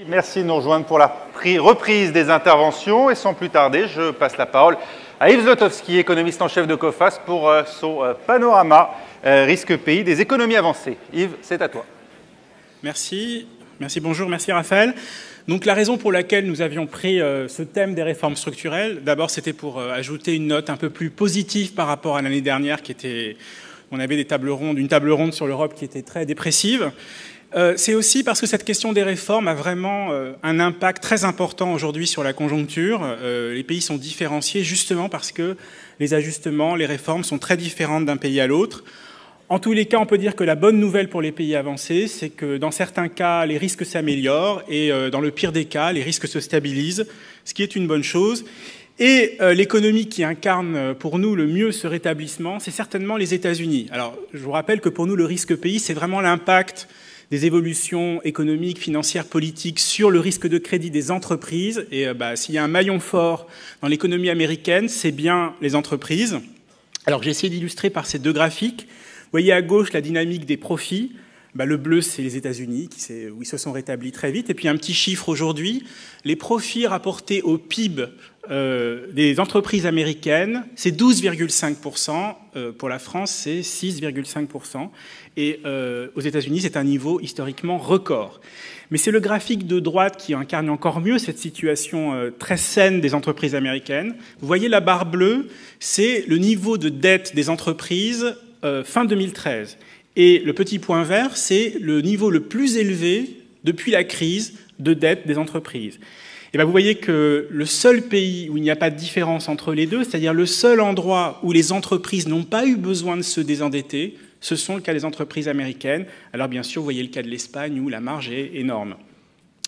Merci de nous rejoindre pour la reprise des interventions. Et sans plus tarder, je passe la parole à Yves Zlotowski, économiste en chef de Coface, pour son panorama risque pays des économies avancées. Yves, c'est à toi. Merci. Bonjour, merci Raphaël. Donc la raison pour laquelle nous avions pris ce thème des réformes structurelles, d'abord c'était pour ajouter une note un peu plus positive par rapport à l'année dernière on avait une table ronde sur l'Europe qui était très dépressive. C'est aussi parce que cette question des réformes a vraiment un impact très important aujourd'hui sur la conjoncture. Les pays sont différenciés justement parce que les ajustements, les réformes sont très différentes d'un pays à l'autre. En tous les cas, on peut dire que la bonne nouvelle pour les pays avancés, c'est que dans certains cas, les risques s'améliorent et dans le pire des cas, les risques se stabilisent, ce qui est une bonne chose. Et l'économie qui incarne pour nous le mieux ce rétablissement, c'est certainement les États-Unis. Alors, je vous rappelle que pour nous, le risque pays, c'est vraiment l'impact des évolutions économiques, financières, politiques sur le risque de crédit des entreprises. Et s'il y a un maillon fort dans l'économie américaine, c'est bien les entreprises. Alors, j'ai essayé d'illustrer par ces deux graphiques. Vous voyez à gauche la dynamique des profits. Le bleu, c'est les États-Unis, où ils se sont rétablis très vite. Et puis un petit chiffre aujourd'hui, les profits rapportés au PIB des entreprises américaines, c'est 12,5%. Pour la France, c'est 6,5%. Et aux États-Unis, c'est un niveau historiquement record. Mais c'est le graphique de droite qui incarne encore mieux cette situation très saine des entreprises américaines. Vous voyez la barre bleue, c'est le niveau de dette des entreprises fin 2013. Et le petit point vert, c'est le niveau le plus élevé depuis la crise de dette des entreprises. Et vous voyez que le seul pays où il n'y a pas de différence entre les deux, c'est-à-dire le seul endroit où les entreprises n'ont pas eu besoin de se désendetter, ce sont le cas des entreprises américaines. Alors bien sûr, vous voyez le cas de l'Espagne où la marge est énorme.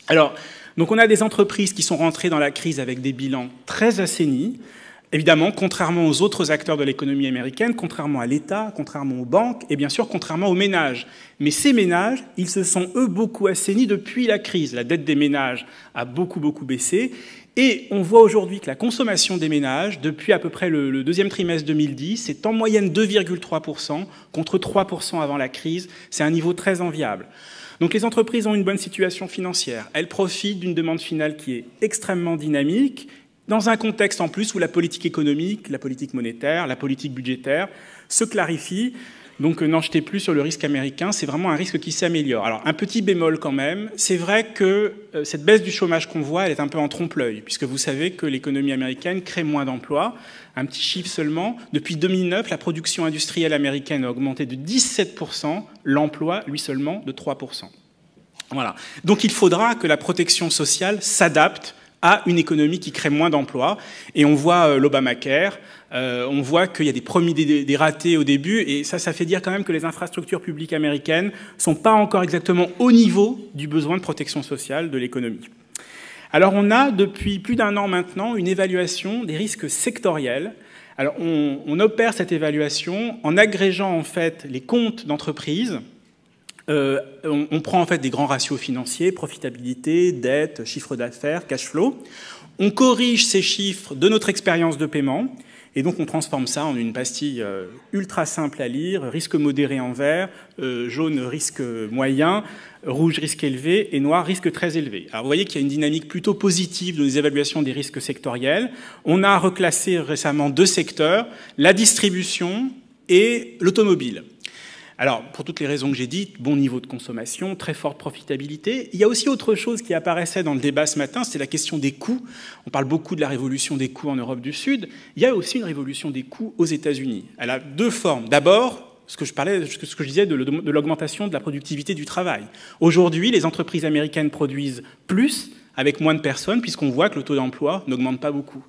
Alors, donc on a des entreprises qui sont rentrées dans la crise avec des bilans très assainis. Évidemment, contrairement aux autres acteurs de l'économie américaine, contrairement à l'État, contrairement aux banques et bien sûr contrairement aux ménages. Mais ces ménages, ils se sont eux beaucoup assainis depuis la crise. La dette des ménages a beaucoup baissé. Et on voit aujourd'hui que la consommation des ménages, depuis à peu près le deuxième trimestre 2010, c'est en moyenne 2,3% contre 3% avant la crise. C'est un niveau très enviable. Donc les entreprises ont une bonne situation financière. Elles profitent d'une demande finale qui est extrêmement dynamique, dans un contexte en plus où la politique économique, la politique monétaire, la politique budgétaire se clarifient. Donc n'en jetez plus sur le risque américain, c'est vraiment un risque qui s'améliore. Alors un petit bémol quand même, c'est vrai que cette baisse du chômage qu'on voit, elle est un peu en trompe-l'œil, puisque vous savez que l'économie américaine crée moins d'emplois. Un petit chiffre seulement, depuis 2009, la production industrielle américaine a augmenté de 17%, l'emploi, lui seulement, de 3%. Voilà. Donc il faudra que la protection sociale s'adapte à une économie qui crée moins d'emplois. Et on voit l'Obamacare, on voit qu'il y a des ratés au début, et ça fait dire quand même que les infrastructures publiques américaines ne sont pas encore exactement au niveau du besoin de protection sociale de l'économie. Alors on a, depuis plus d'un an maintenant, une évaluation des risques sectoriels. Alors on opère cette évaluation en agrégeant en fait les comptes d'entreprises. On prend en fait des grands ratios financiers, profitabilité, dette, chiffre d'affaires, cash flow. On corrige ces chiffres de notre expérience de paiement et donc on transforme ça en une pastille ultra simple à lire, risque modéré en vert, jaune risque moyen, rouge risque élevé et noir risque très élevé. Alors vous voyez qu'il y a une dynamique plutôt positive dans les évaluations des risques sectoriels. On a reclassé récemment deux secteurs, la distribution et l'automobile. Alors, pour toutes les raisons que j'ai dites, bon niveau de consommation, très forte profitabilité. Il y a aussi autre chose qui apparaissait dans le débat ce matin, c'est la question des coûts. On parle beaucoup de la révolution des coûts en Europe du Sud. Il y a aussi une révolution des coûts aux États-Unis. Elle a deux formes. D'abord, ce que je disais de l'augmentation de la productivité du travail. Aujourd'hui, les entreprises américaines produisent plus avec moins de personnes, puisqu'on voit que le taux d'emploi n'augmente pas beaucoup.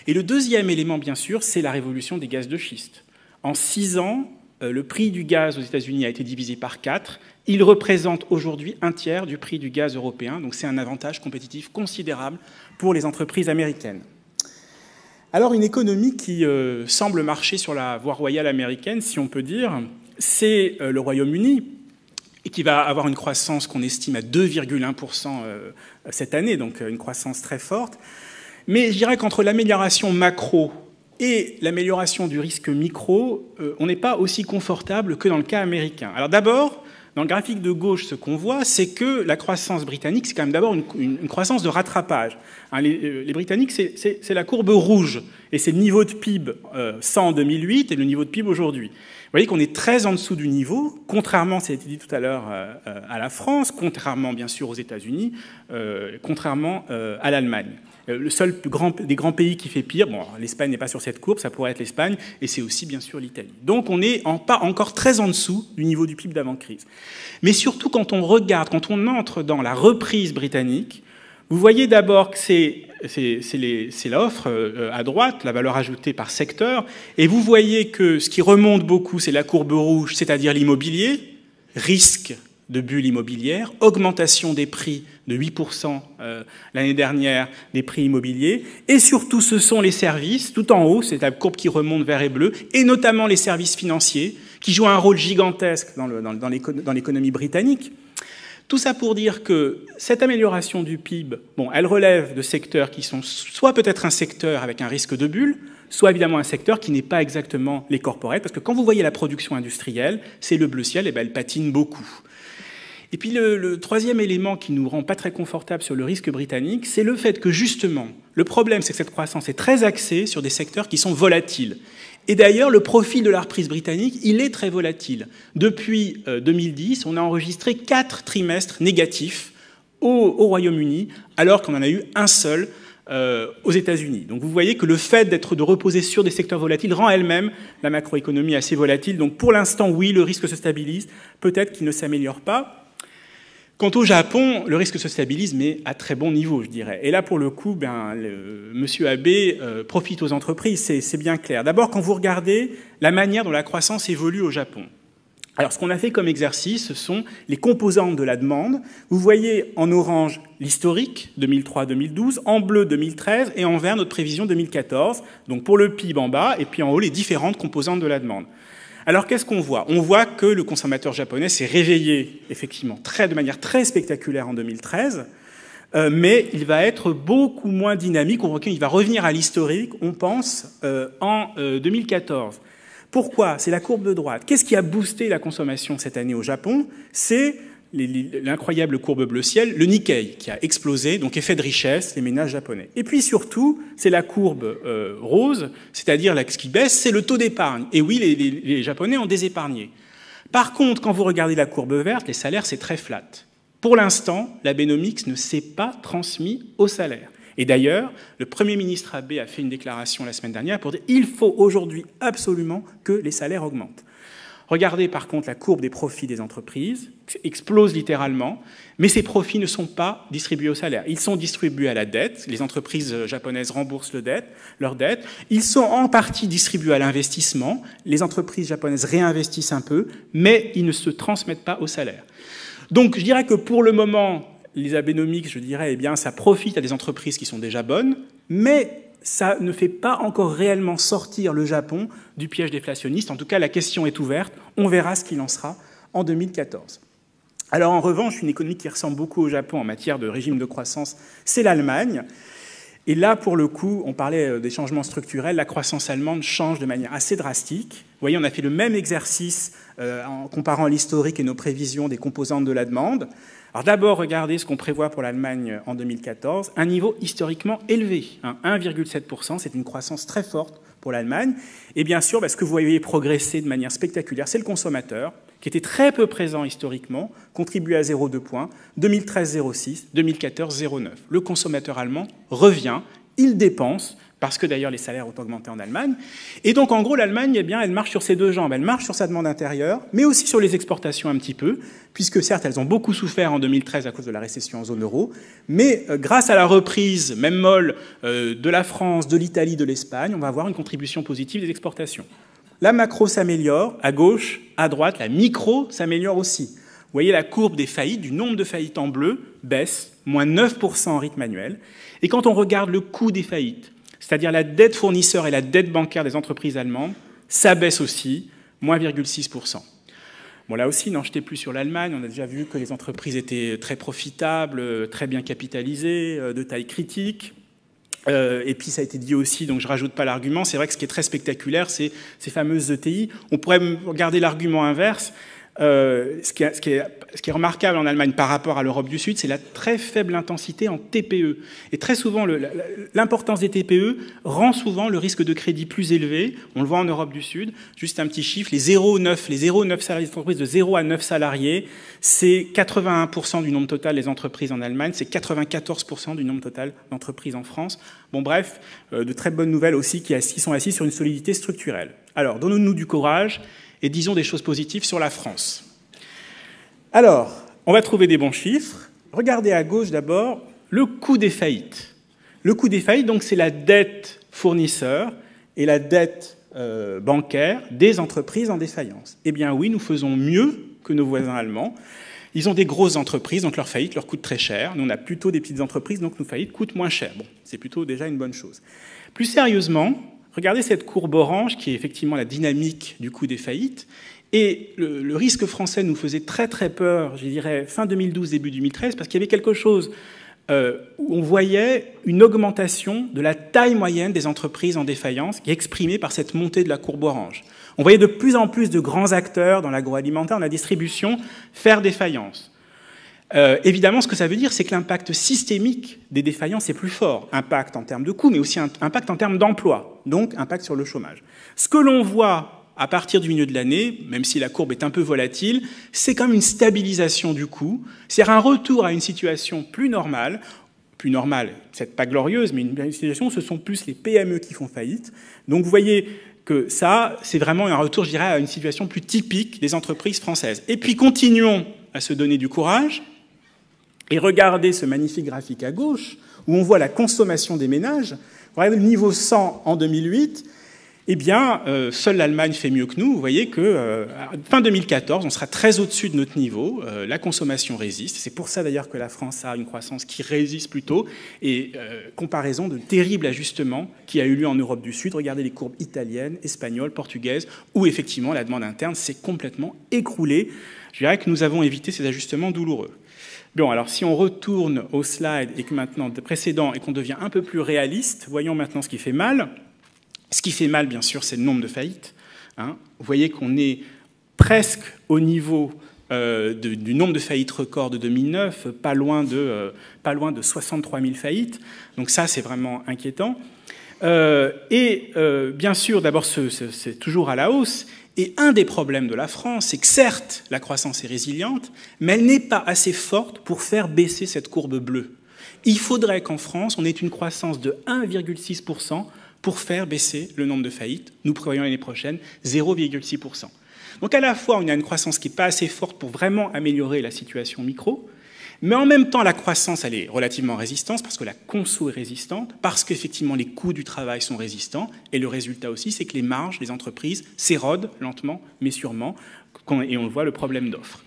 Et le deuxième élément, bien sûr, c'est la révolution des gaz de schiste. En 6 ans, le prix du gaz aux États-Unis a été divisé par 4. Il représente aujourd'hui un tiers du prix du gaz européen. Donc c'est un avantage compétitif considérable pour les entreprises américaines. Alors une économie qui semble marcher sur la voie royale américaine, si on peut dire, c'est le Royaume-Uni, et qui va avoir une croissance qu'on estime à 2,1% cette année, donc une croissance très forte. Mais je dirais qu'entre l'amélioration macro et l'amélioration du risque micro, on n'est pas aussi confortable que dans le cas américain. Alors d'abord, Dans le graphique de gauche, ce qu'on voit, c'est que la croissance britannique, c'est quand même d'abord une croissance de rattrapage. Hein, les Britanniques, c'est la courbe rouge, et c'est le niveau de PIB 100 en 2008 et le niveau de PIB aujourd'hui. Vous voyez qu'on est très en dessous du niveau, contrairement, ça a été dit tout à l'heure, à la France, contrairement bien sûr aux États-Unis, contrairement à l'Allemagne. Le seul des grands pays qui fait pire, bon, l'Espagne n'est pas sur cette courbe, ça pourrait être l'Espagne, et c'est aussi bien sûr l'Italie. Donc on est pas encore très en dessous du niveau du PIB d'avant-crise. Mais surtout quand on regarde, quand on entre dans la reprise britannique, vous voyez d'abord que c'est l'offre à droite, la valeur ajoutée par secteur, et vous voyez que ce qui remonte beaucoup, c'est la courbe rouge, c'est-à-dire l'immobilier, risque de bulle immobilière, augmentation des prix de 8% l'année dernière des prix immobiliers, et surtout ce sont les services, tout en haut, c'est la courbe qui remonte vert et bleu, et notamment les services financiers, qui jouent un rôle gigantesque dans l'économie britannique. Tout ça pour dire que cette amélioration du PIB, bon, elle relève de secteurs qui sont soit peut-être un secteur avec un risque de bulle, soit évidemment un secteur qui n'est pas exactement les corporates, parce que quand vous voyez la production industrielle, c'est le bleu ciel, et ben elle patine beaucoup. Et puis le troisième élément qui nous rend pas très confortable sur le risque britannique, c'est le fait que justement, le problème c'est que cette croissance est très axée sur des secteurs qui sont volatiles. Et d'ailleurs, le profil de la reprise britannique, il est très volatile. Depuis 2010, on a enregistré 4 trimestres négatifs au Royaume-Uni, alors qu'on en a eu un seul aux États-Unis. Donc vous voyez que le fait de reposer sur des secteurs volatiles rend elle-même la macroéconomie assez volatile. Donc pour l'instant, oui, le risque se stabilise. Peut-être qu'il ne s'améliore pas. Quant au Japon, le risque se stabilise, mais à très bon niveau, je dirais. Et là, pour le coup, Monsieur Abe profite aux entreprises, c'est bien clair. D'abord, quand vous regardez la manière dont la croissance évolue au Japon. Alors, ce qu'on a fait comme exercice, ce sont les composantes de la demande. Vous voyez en orange l'historique, 2003-2012, en bleu 2013, et en vert notre prévision 2014. Donc pour le PIB en bas, et puis en haut les différentes composantes de la demande. Alors qu'est-ce qu'on voit? On voit que le consommateur japonais s'est réveillé effectivement de manière très spectaculaire en 2013, mais il va être beaucoup moins dynamique. On voit qu'il va revenir à l'historique, on pense, en 2014. Pourquoi? C'est la courbe de droite. Qu'est-ce qui a boosté la consommation cette année au Japon? C'est l'incroyable courbe bleu ciel, le Nikkei, qui a explosé, donc effet de richesse, les ménages japonais. Et puis surtout, c'est la courbe rose, c'est-à-dire ce qui baisse, c'est le taux d'épargne. Et oui, les Japonais ont désépargné. Par contre, quand vous regardez la courbe verte, les salaires, c'est très flat. Pour l'instant, l'Abenomics ne s'est pas transmis aux salaires. Et d'ailleurs, le Premier ministre Abe a fait une déclaration la semaine dernière pour dire qu'il faut aujourd'hui absolument que les salaires augmentent. Regardez par contre la courbe des profits des entreprises, explose littéralement, mais ces profits ne sont pas distribués au salaire. Ils sont distribués à la dette, les entreprises japonaises remboursent leur dette, ils sont en partie distribués à l'investissement, les entreprises japonaises réinvestissent un peu, mais ils ne se transmettent pas au salaire. Donc je dirais que pour le moment, les Abenomics, je dirais, eh bien, ça profite à des entreprises qui sont déjà bonnes, mais ça ne fait pas encore réellement sortir le Japon du piège déflationniste. En tout cas, la question est ouverte. On verra ce qu'il en sera en 2014. Alors, en revanche, une économie qui ressemble beaucoup au Japon en matière de régime de croissance, c'est l'Allemagne. Et là, pour le coup, on parlait des changements structurels. La croissance allemande change de manière assez drastique. Vous voyez, on a fait le même exercice en comparant l'historique et nos prévisions des composantes de la demande. Alors d'abord, regardez ce qu'on prévoit pour l'Allemagne en 2014, un niveau historiquement élevé, 1,7%, c'est une croissance très forte pour l'Allemagne. Et bien sûr, ce que vous voyez progresser de manière spectaculaire, c'est le consommateur, qui était très peu présent historiquement, contribué à 0,2 points, 2013 0,6, 2014 0,9. Le consommateur allemand revient, il dépense, parce que d'ailleurs les salaires ont augmenté en Allemagne. Et donc en gros, l'Allemagne, eh bien, elle marche sur ses deux jambes. Elle marche sur sa demande intérieure, mais aussi sur les exportations un petit peu, puisque certes, elles ont beaucoup souffert en 2013 à cause de la récession en zone euro, mais grâce à la reprise, même molle, de la France, de l'Italie, de l'Espagne, on va avoir une contribution positive des exportations. La macro s'améliore, à gauche, à droite, la micro s'améliore aussi. Vous voyez la courbe des faillites, du nombre de faillites en bleu, baisse, moins 9% en rythme annuel. Et quand on regarde le coût des faillites, c'est-à-dire la dette fournisseur et la dette bancaire des entreprises allemandes, ça baisse aussi, moins 0,6%. Bon, là aussi, n'en jetez plus sur l'Allemagne. On a déjà vu que les entreprises étaient très profitables, très bien capitalisées, de taille critique. Et puis, ça a été dit aussi, donc je ne rajoute pas l'argument. C'est vrai que ce qui est très spectaculaire, c'est ces fameuses ETI. On pourrait regarder l'argument inverse. Ce qui est remarquable en Allemagne par rapport à l'Europe du Sud, c'est la très faible intensité en TPE. Et très souvent, l'importance des TPE rend souvent le risque de crédit plus élevé. On le voit en Europe du Sud. Juste un petit chiffre, les 0,9 salariés d'entreprise de 0 à 9 salariés, c'est 81% du nombre total des entreprises en Allemagne, c'est 94% du nombre total d'entreprises en France. Bon bref, de très bonnes nouvelles aussi qui sont assises sur une solidité structurelle. Alors, donnons-nous du courage et disons des choses positives sur la France. Alors, on va trouver des bons chiffres. Regardez à gauche d'abord le coût des faillites. Le coût des faillites, donc, c'est la dette fournisseur et la dette bancaire des entreprises en défaillance. Eh bien oui, nous faisons mieux que nos voisins allemands. Ils ont des grosses entreprises, donc leurs faillites leur coûtent très cher. Nous, on a plutôt des petites entreprises, donc nos faillites coûtent moins cher. Bon, c'est plutôt déjà une bonne chose. Plus sérieusement, regardez cette courbe orange qui est effectivement la dynamique du coût des faillites. Et le risque français nous faisait très très peur, je dirais, fin 2012, début 2013, parce qu'il y avait quelque chose où on voyait une augmentation de la taille moyenne des entreprises en défaillance qui est exprimée par cette montée de la courbe orange. On voyait de plus en plus de grands acteurs dans l'agroalimentaire, dans la distribution, faire défaillance. Évidemment, ce que ça veut dire, c'est que l'impact systémique des défaillances est plus fort. Impact en termes de coûts, mais aussi impact en termes d'emploi, donc impact sur le chômage. Ce que l'on voit à partir du milieu de l'année, même si la courbe est un peu volatile, c'est comme une stabilisation du coût, c'est-à-dire un retour à une situation plus normale, peut-être pas glorieuse, mais une situation où ce sont plus les PME qui font faillite. Donc vous voyez que ça, c'est vraiment un retour, je dirais, à une situation plus typique des entreprises françaises. Et puis continuons à se donner du courage. Et regardez ce magnifique graphique à gauche, où on voit la consommation des ménages. Regardez le niveau 100 en 2008. Eh bien, seule l'Allemagne fait mieux que nous. Vous voyez que fin 2014, on sera très au-dessus de notre niveau. La consommation résiste. C'est pour ça d'ailleurs que la France a une croissance qui résiste plutôt. Et comparaison de terribles ajustements qui a eu lieu en Europe du Sud. Regardez les courbes italiennes, espagnoles, portugaises, où effectivement la demande interne s'est complètement écroulée. Je dirais que nous avons évité ces ajustements douloureux. Bon, alors si on retourne au slide et que maintenant, précédent, et qu'on devient un peu plus réaliste, voyons maintenant ce qui fait mal. Ce qui fait mal, bien sûr, c'est le nombre de faillites. Vous voyez qu'on est presque au niveau du nombre de faillites record de 2009, pas loin de 63 000 faillites. Donc ça, c'est vraiment inquiétant. Bien sûr, d'abord, c'est toujours à la hausse. Et un des problèmes de la France, c'est que certes, la croissance est résiliente, mais elle n'est pas assez forte pour faire baisser cette courbe bleue. Il faudrait qu'en France, on ait une croissance de 1,6% pour faire baisser le nombre de faillites. Nous prévoyons l'année prochaine 0,6%. Donc à la fois, on a une croissance qui n'est pas assez forte pour vraiment améliorer la situation micro, mais en même temps, la croissance, elle est relativement résistante parce que la conso est résistante, parce qu'effectivement, les coûts du travail sont résistants. Et le résultat aussi, c'est que les marges des entreprises s'érodent lentement, mais sûrement. Et on le voit, le problème d'offre.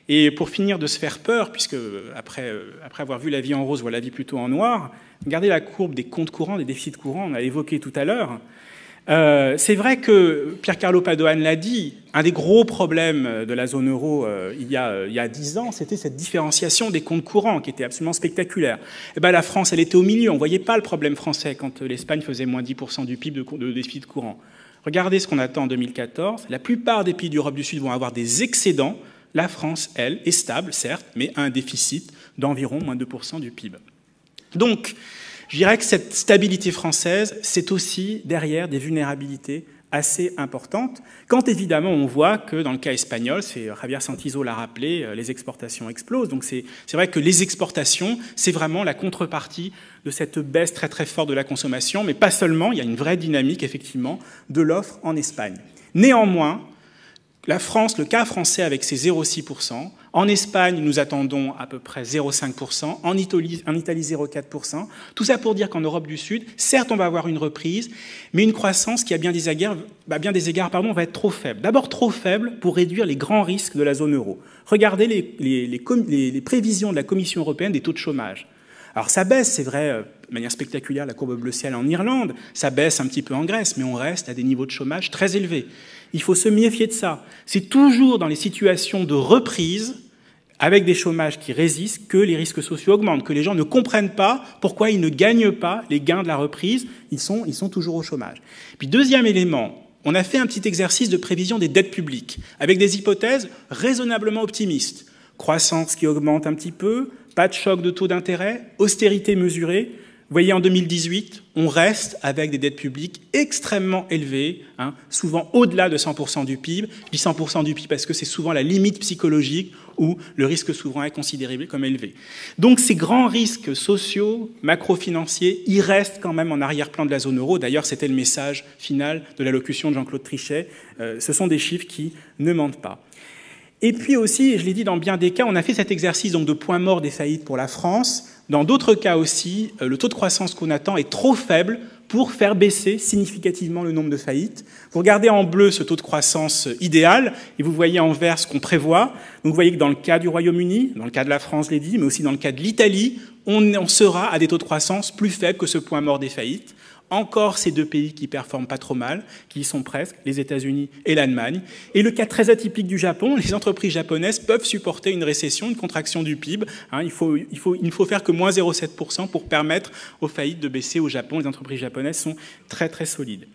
Et pour finir de se faire peur, puisque après avoir vu la vie en rose, voit la vie plutôt en noir, regardez la courbe des comptes courants, des déficits courants, on l'a évoqué tout à l'heure. C'est vrai que Pierre-Carlo Padoan l'a dit, un des gros problèmes de la zone euro il y a 10 ans, c'était cette différenciation des comptes courants qui était absolument spectaculaire. Et ben, la France, elle était au milieu, on ne voyait pas le problème français quand l'Espagne faisait moins 10% du PIB de déficit courant. Regardez ce qu'on attend en 2014, la plupart des pays d'Europe du Sud vont avoir des excédents, la France, elle, est stable, certes, mais a un déficit d'environ moins 2% du PIB. Donc, je dirais que cette stabilité française, c'est aussi derrière des vulnérabilités assez importantes, quand évidemment on voit que dans le cas espagnol, c'est Javier Santiso l'a rappelé, les exportations explosent. Donc c'est vrai que les exportations, c'est vraiment la contrepartie de cette baisse très très forte de la consommation, mais pas seulement, il y a une vraie dynamique effectivement de l'offre en Espagne. Néanmoins, la France, le cas français avec ses 0,6%, en Espagne, nous attendons à peu près 0,5%, en Italie 0,4%. Tout ça pour dire qu'en Europe du Sud, certes, on va avoir une reprise, mais une croissance qui, à bien des égards, va être trop faible. D'abord trop faible pour réduire les grands risques de la zone euro. Regardez les prévisions de la Commission européenne des taux de chômage. Alors ça baisse, c'est vrai, de manière spectaculaire, la courbe bleu ciel en Irlande, ça baisse un petit peu en Grèce, mais on reste à des niveaux de chômage très élevés. Il faut se méfier de ça. C'est toujours dans les situations de reprise, avec des chômages qui résistent, que les risques sociaux augmentent, que les gens ne comprennent pas pourquoi ils ne gagnent pas les gains de la reprise, ils sont toujours au chômage. Puis deuxième élément, on a fait un petit exercice de prévision des dettes publiques, avec des hypothèses raisonnablement optimistes. Croissance qui augmente un petit peu, pas de choc de taux d'intérêt, austérité mesurée. Vous voyez, en 2018, on reste avec des dettes publiques extrêmement élevées, souvent au-delà de 100% du PIB. Je dis 100% du PIB parce que c'est souvent la limite psychologique où le risque souverain est considéré comme élevé. Donc ces grands risques sociaux, macro-financiers, ils restent quand même en arrière-plan de la zone euro. D'ailleurs, c'était le message final de l'allocution de Jean-Claude Trichet. Ce sont des chiffres qui ne mentent pas. Et puis aussi, et je l'ai dit, dans bien des cas, on a fait cet exercice donc, de point mort des faillites pour la France. Dans d'autres cas aussi, le taux de croissance qu'on attend est trop faible pour faire baisser significativement le nombre de faillites. Vous regardez en bleu ce taux de croissance idéal, et vous voyez en vert ce qu'on prévoit. Donc vous voyez que dans le cas du Royaume-Uni, dans le cas de la France, je l'ai dit, mais aussi dans le cas de l'Italie, on sera à des taux de croissance plus faibles que ce point mort des faillites. Encore ces deux pays qui performent pas trop mal, qui y sont presque, les États-Unis et l'Allemagne. Et le cas très atypique du Japon, les entreprises japonaises peuvent supporter une récession, une contraction du PIB. Il ne faut faire que moins 0,7% pour permettre aux faillites de baisser au Japon. Les entreprises japonaises sont très très solides.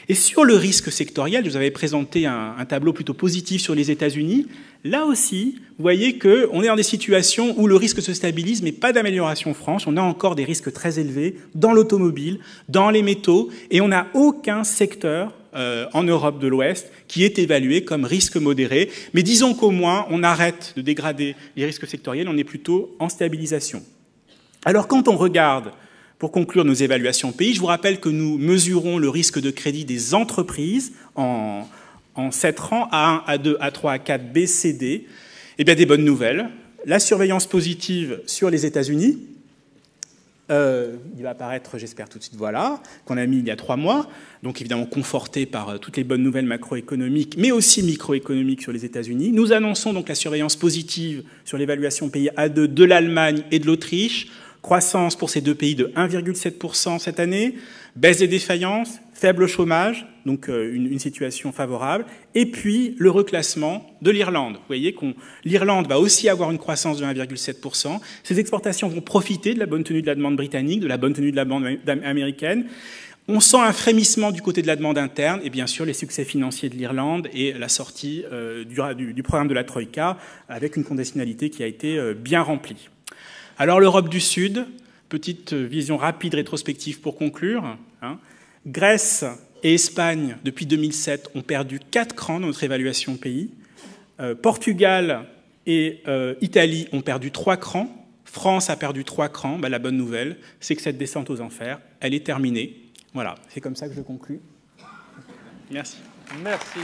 Et sur le risque sectoriel, je vous avais présenté un tableau plutôt positif sur les États-Unis. Là aussi, vous voyez qu'on est dans des situations où le risque se stabilise, mais pas d'amélioration franche. On a encore des risques très élevés dans l'automobile, dans les métaux, et on n'a aucun secteur en Europe de l'Ouest qui est évalué comme risque modéré. Mais disons qu'au moins, on arrête de dégrader les risques sectoriels, on est plutôt en stabilisation. Alors quand on regarde, pour conclure nos évaluations pays, je vous rappelle que nous mesurons le risque de crédit des entreprises en 7 rangs, A1, A2, A3, A4, B, C, D. Eh bien, des bonnes nouvelles. La surveillance positive sur les États-Unis, il va apparaître, j'espère tout de suite, voilà, qu'on a mis il y a 3 mois, donc évidemment conforté par toutes les bonnes nouvelles macroéconomiques, mais aussi microéconomiques sur les États-Unis. Nous annonçons donc la surveillance positive sur l'évaluation pays A2 de l'Allemagne et de l'Autriche. Croissance pour ces deux pays de 1,7% cette année, baisse des défaillances, faible chômage, donc une situation favorable, et puis le reclassement de l'Irlande. Vous voyez que l'Irlande va aussi avoir une croissance de 1,7%. Ces exportations vont profiter de la bonne tenue de la demande britannique, de la bonne tenue de la demande américaine. On sent un frémissement du côté de la demande interne, et bien sûr les succès financiers de l'Irlande et la sortie du programme de la Troïka, avec une conditionnalité qui a été bien remplie. Alors l'Europe du Sud, petite vision rapide rétrospective pour conclure. Grèce et Espagne, depuis 2007, ont perdu 4 crans dans notre évaluation pays. Portugal et Italie ont perdu 3 crans. France a perdu 3 crans. La bonne nouvelle, c'est que cette descente aux enfers, elle est terminée. Voilà, c'est comme ça que je conclue. Merci. Merci.